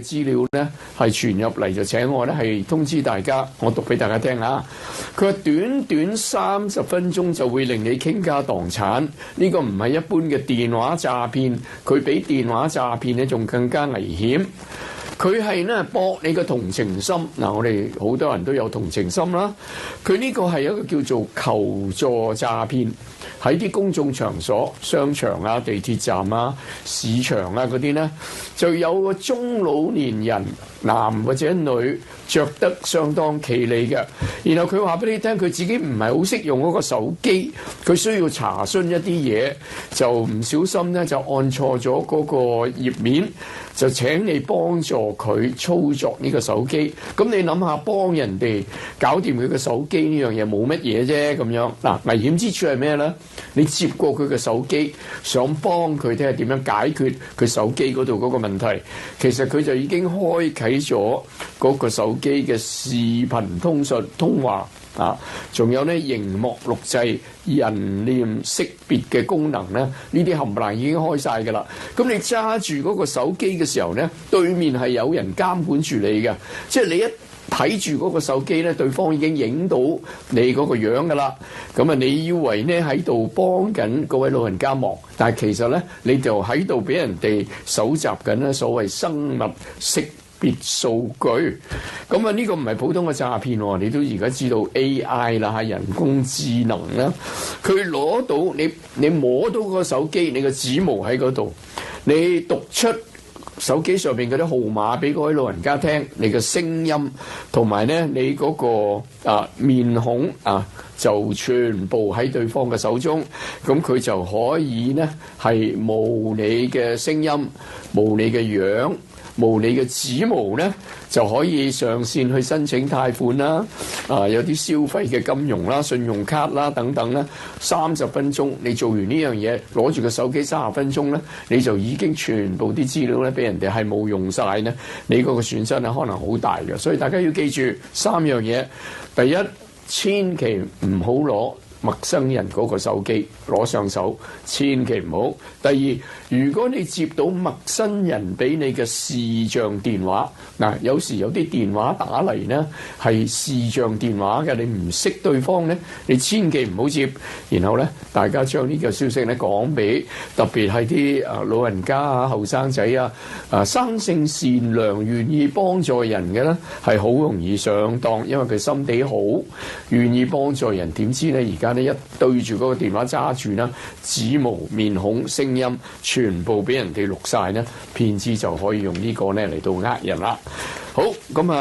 資料咧係傳入嚟，就請我咧係通知大家，我讀俾大家聽啊。佢話短短30分鐘就會令你傾家蕩產，呢個唔係一般嘅電話詐騙，佢比電話詐騙咧仲更加危險。佢係咧博你嘅同情心，嗱，我哋好多人都有同情心啦。佢呢個係一個叫做求助詐騙，喺啲公眾場所、商場啊、地鐵站啊、市場啊嗰啲咧，就有個中老年人，男或者女，着得相當企理嘅，然後佢話俾你聽，佢自己唔係好識用嗰個手機，佢需要查詢一啲嘢，就唔小心咧就按錯咗嗰個頁面，就請你幫助佢操作呢個手機。咁你諗下，幫人哋搞掂佢嘅手機呢樣嘢冇乜嘢啫咁樣。嗱，危險之處係咩咧？你接過佢嘅手機，想幫佢睇下點樣解決佢手機嗰度嗰個問題，其實佢就已經開啟咗嗰個手機嘅視頻通話啊，仲有咧熒幕錄製、人臉識別嘅功能咧，呢啲冚唪唥已經開晒㗎啦。咁你揸住嗰個手機嘅時候咧，對面係有人監管住你嘅，即係你一睇住嗰個手機咧，對方已經影到你嗰個樣㗎啦。咁啊，你以為咧喺度幫緊嗰位老人家忙，但係其實咧你就喺度俾人哋搜集緊咧所謂生物識別數據。咁啊，呢個唔係普通嘅詐騙喎，你都而家知道 AI 啦，人工智能啦，佢攞到你摸到個手機，你個指模喺嗰度，你讀出手機上邊嗰啲號碼俾嗰位老人家聽，你嘅聲音同埋咧你嗰個面孔就全部喺對方嘅手中，咁佢就可以咧係模你嘅聲音、模你嘅樣、模你嘅指模咧，就可以上線去申請貸款啦，有啲消費嘅金融啦、信用卡啦等等啦。30分鐘你做完呢樣嘢，攞住個手機30分鐘咧，你就已經全部啲資料咧俾人哋係冇用晒咧，你嗰個損失咧可能好大嘅。所以大家要記住3樣嘢：第一，千祈唔好攞陌生人嗰個手機攞上手，千祈唔好。第二，如果你接到陌生人俾你嘅視像電話，嗱，有時有啲電話打嚟呢係視像電話嘅，你唔識對方呢，你千祈唔好接。然後呢，大家將呢個消息呢講俾特別係啲老人家啊、後生仔啊、生性善良、願意幫助人嘅呢，係好容易上當，因為佢心地好，願意幫助人。點知呢，而家呢一對住嗰個電話揸住啦，指模、面孔、聲音全部俾人哋錄晒呢，騙子就可以用呢個呢嚟到呃人啦。好，咁啊。